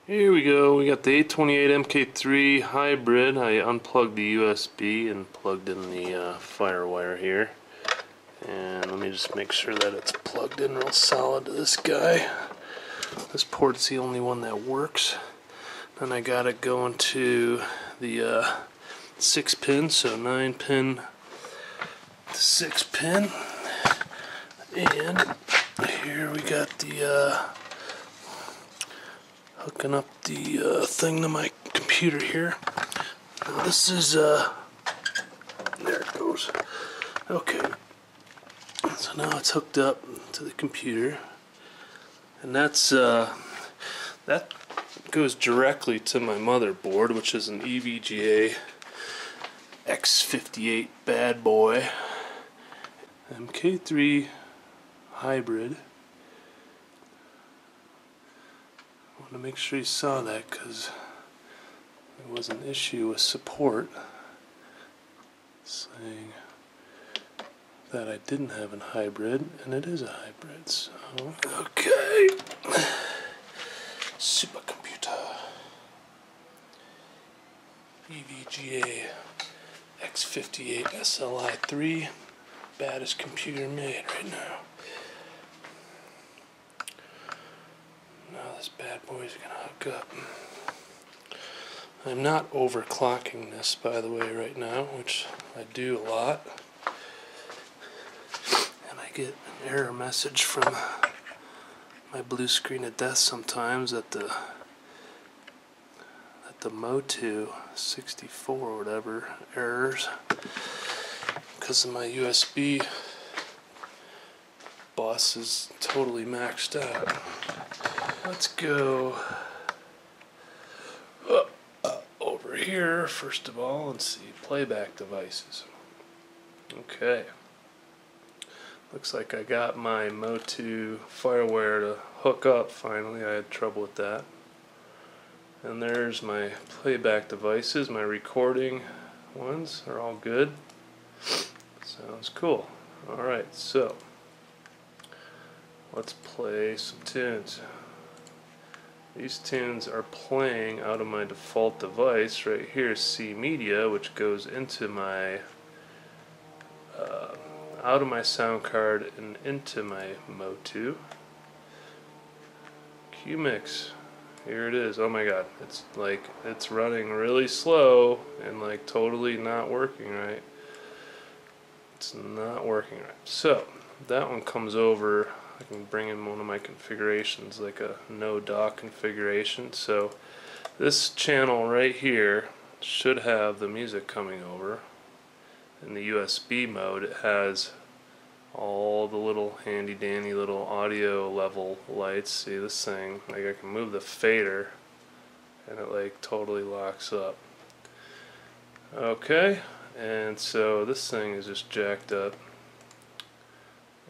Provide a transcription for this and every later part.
Here we go, we got the 828 MK3 Hybrid. I unplugged the USB and plugged in the Firewire here. And let me just make sure that it's plugged in real solid to this guy. This port's the only one that works. Then I got it going to the 6 pin, so 9 pin to 6 pin. And here we got the hooking up the thing to my computer here. Now this is there it goes. Okay, so now it's hooked up to the computer, and that's that goes directly to my motherboard, which is an EVGA X58 bad boy MK3 Hybrid. I want to make sure you saw that because there was an issue with support saying that I didn't have a hybrid, and it is a hybrid. So okay, supercomputer EVGA X58 SLI3, baddest computer made right now. Now this bad boy's gonna hook up. I'm not overclocking this, by the way, right now, which I do a lot. And I get an error message from my blue screen of death sometimes that the Motu 64 or whatever errors because of my USB bus is totally maxed out. Let's go over here first of all and see playback devices. Okay, looks like I got my Motu Firewire to hook up finally. I had trouble with that. And there's my playback devices. My recording ones are all good. Sounds cool. Alright, so let's play some tunes. These tunes are playing out of my default device right here, C Media, which goes into my out of my sound card and into my Motu. QMix, here it is. Oh my god, it's like it's running really slow and like totally not working right. It's not working right. So that one comes over. I can bring in one of my configurations, like a no dock configuration. So this channel right here should have the music coming over. In the USB mode, it has all the little handy dandy little audio level lights. See this thing, like I can move the fader and it like totally locks up. Okay, and so this thing is just jacked up.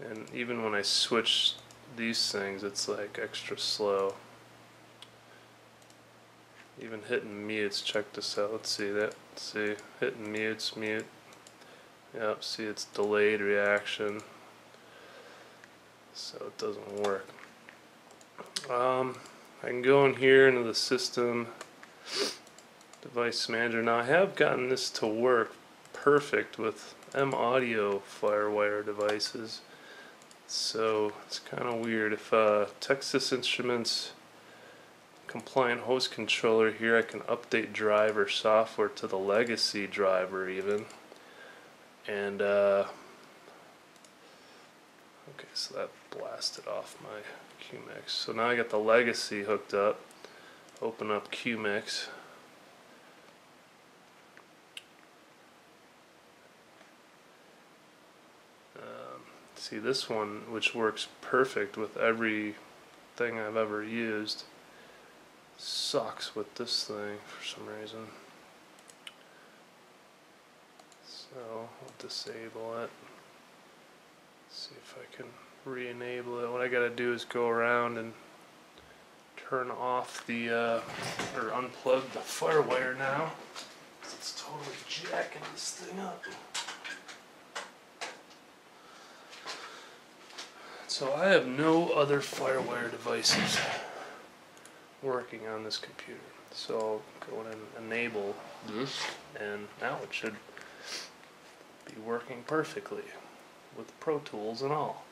And even when I switch these things, it's like extra slow. Even hitting mutes, check this out. Let's see that. See, hitting mutes, mute. Yep, see it's delayed reaction. So it doesn't work. I can go in here into the system device manager. Now I have gotten this to work perfect with M Audio Firewire devices. So it's kind of weird. If Texas Instruments compliant host controller here, I can update driver software to the legacy driver even. And okay, so that blasted off my QMix. So now I got the legacy hooked up. Open up QMix. See this one, which works perfect with everything I've ever used, sucks with this thing for some reason. So I'll disable it. See if I can re-enable it. What I gotta do is go around and turn off the or unplug the Firewire now. It's totally jacking this thing up. So I have no other Firewire devices working on this computer. So I'll go in and enable this, and now it should be working perfectly with Pro Tools and all.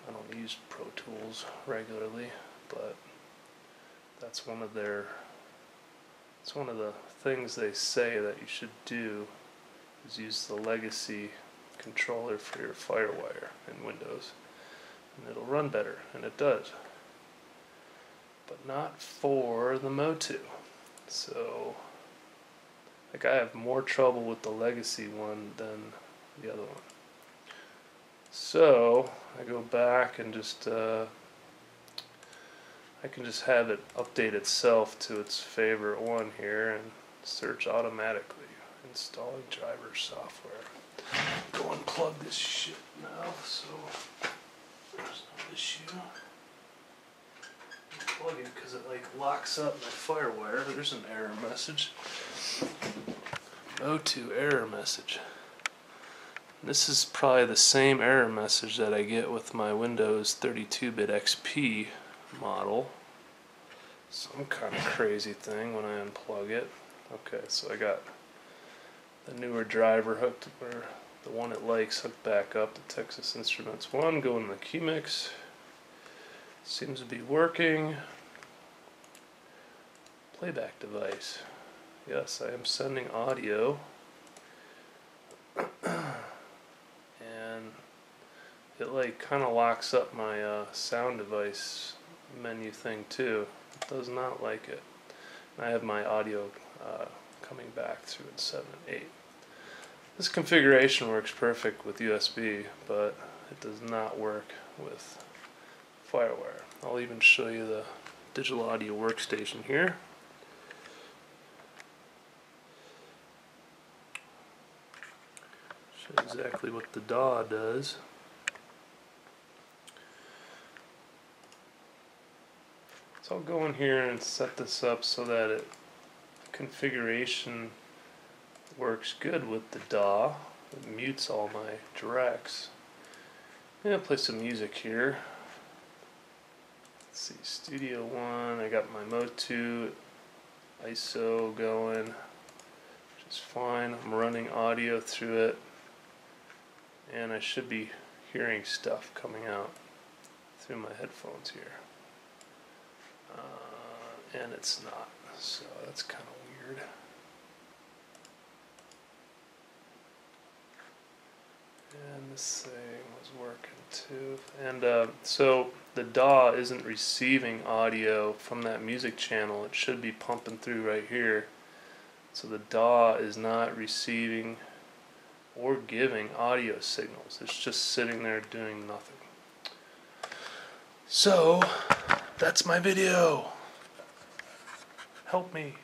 I don't use Pro Tools regularly, but that's one of the things they say that you should do is use the legacy controller for your Firewire in Windows, and it'll run better, and it does, but not for the Motu. So like, I have more trouble with the legacy one than the other one. So I go back and just I can just have it update itself to its favorite one here and search automatically. Installing driver software. Go unplug this shit now, so there's no issue. Unplug it because it like locks up my Firewire. There's an error message. Motu error message. This is probably the same error message that I get with my Windows 32-bit XP model. Some kind of crazy thing when I unplug it. Okay, so I got the newer driver hooked, or the one it likes, hooked back up to Texas Instruments 1, go in the key mix. Seems to be working. Playback device. Yes, I am sending audio. And it like kind of locks up my sound device menu thing too. It does not like it. And I have my audio coming back through in 7 and 8. This configuration works perfect with USB, but it does not work with Firewire. I'll even show you the digital audio workstation here. Show exactly what the DAW does. So I'll go in here and set this up so that configuration works good with the DAW. It mutes all my directs. I'm going to play some music here. Let's see, Studio One. I got my Motu ISO going, which is fine. I'm running audio through it, and I should be hearing stuff coming out through my headphones here. And it's not, so that's kind of weird. And this thing was working too. And so the DAW isn't receiving audio from that music channel. It should be pumping through right here. So the DAW is not receiving or giving audio signals. It's just sitting there doing nothing. So that's my video. Help me.